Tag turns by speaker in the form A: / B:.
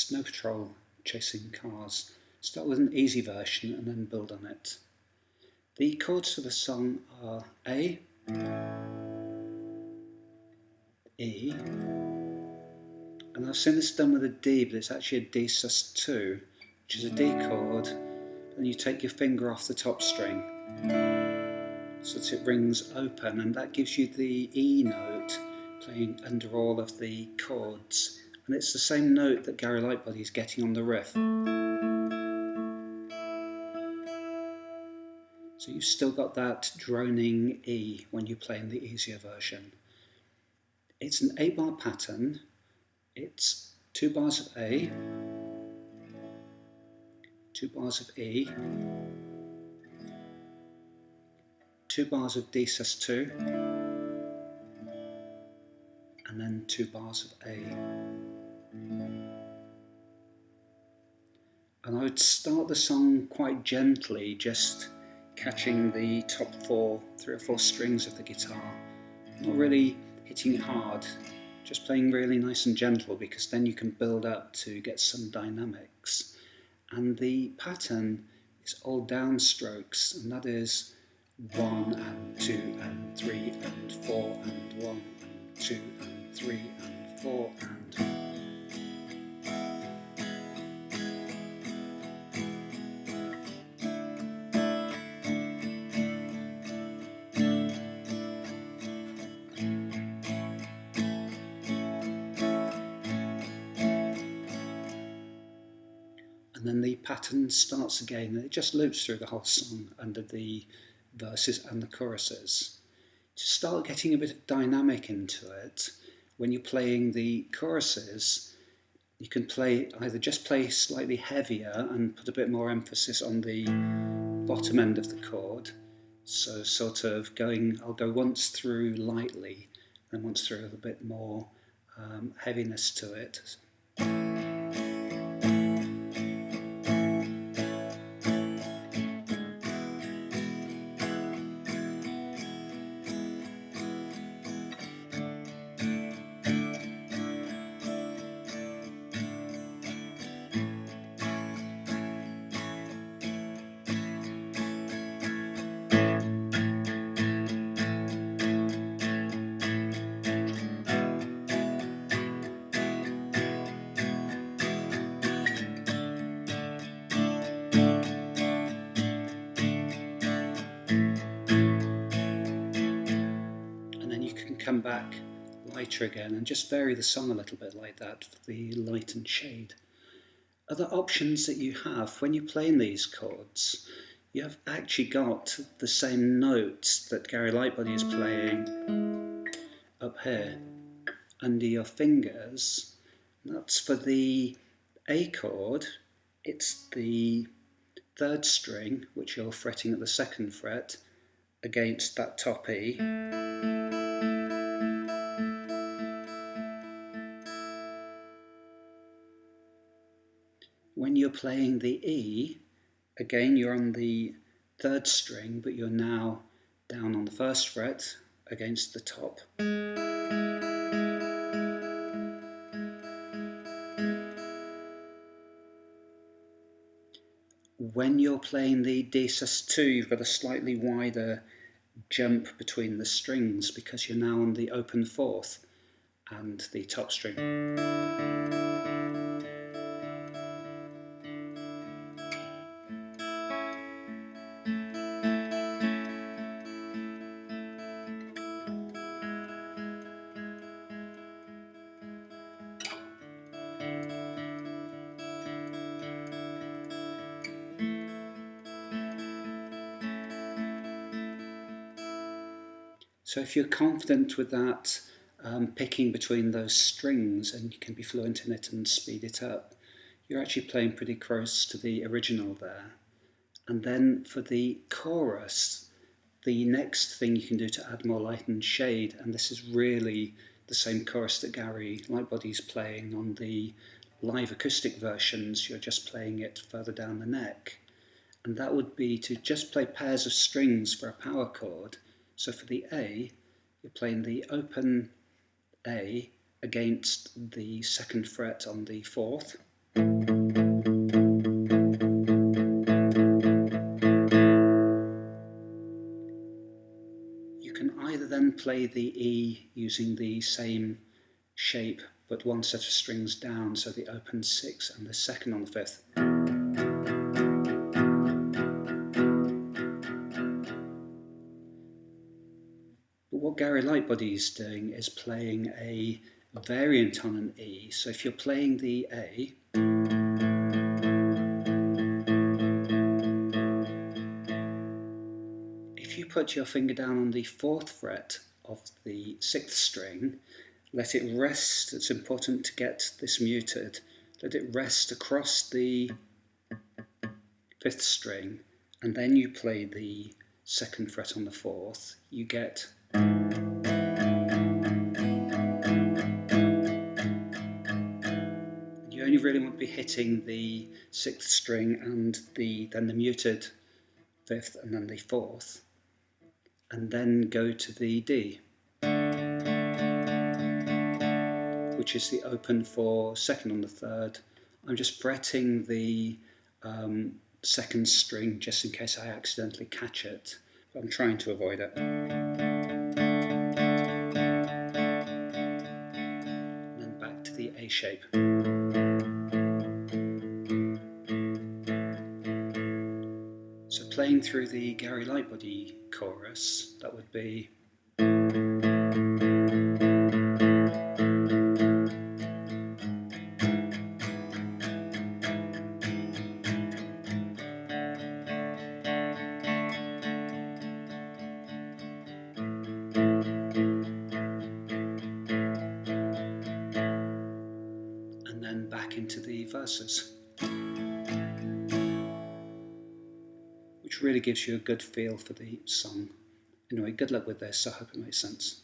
A: Snow Patrol chasing cars. Start with an easy version and then build on it. The chords for the song are A, E, and I've seen this done with a D, but it's actually a D sus2, which is a D chord, and you take your finger off the top string so that it rings open, and that gives you the E note playing under all of the chords, and it's the same note that Gary Lightbody is getting on the riff. So you've still got that droning E when you're playing the easier version. It's an 8-bar pattern. It's 2 bars of A, 2 bars of E, 2 bars of D sus2, and then 2 bars of A. And I would start the song quite gently, just catching the top 3 or 4 strings of the guitar, not really hitting it hard, just playing really nice and gentle, because then you can build up to get some dynamics. And the pattern is all downstrokes, and that is 1 and 2 and 3 and 4 and 1 and 2 and 3 and 4 and... And then the pattern starts again, and it just loops through the whole song under the verses and the choruses. To start getting a bit of dynamic into it, when you're playing the choruses, you can just play slightly heavier and put a bit more emphasis on the bottom end of the chord. So sort of I'll go once through lightly, and once through a little bit more heaviness to it. Come back lighter again and just vary the song a little bit like that for the light and shade. Other options that you have when you're playing these chords, you have actually got the same notes that Gary Lightbody is playing up here under your fingers. That's for the A chord. It's the 3rd string, which you're fretting at the 2nd fret against that top E. When you're playing the E, again you're on the 3rd string, but you're now down on the 1st fret against the top. When you're playing the D sus2, you've got a slightly wider jump between the strings, because you're now on the open 4th and the top string. So if you're confident with that, picking between those strings, and you can be fluent in it and speed it up, you're actually playing pretty close to the original there. And then for the chorus, the next thing you can do to add more light and shade, and this is really the same chorus that Gary Lightbody's playing on the live acoustic versions, you're just playing it further down the neck. And that would be to just play pairs of strings for a power chord. So for the A, you're playing the open A against the 2nd fret on the 4th, You can either then play the E using the same shape but one set of strings down, so the open 6 and the second on the 5th. But what Gary Lightbody is doing is playing a variant on an E. So if you're playing the A, if you put your finger down on the 4th fret of the 6th string, let it rest, it's important to get this muted, let it rest across the 5th string, and then you play the 2nd fret on the 4th, you get you only really want to be hitting the 6th string and then the muted 5th and then the 4th, and then go to the D, which is the open for 2nd on the 3rd. I'm just fretting the 2nd string just in case I accidentally catch it, but I'm trying to avoid it. And then back to the A shape. So playing through the Gary Lightbody chorus, that would be and then back into the verses, which really gives you a good feel for the song. Anyway, good luck with this, I hope it makes sense.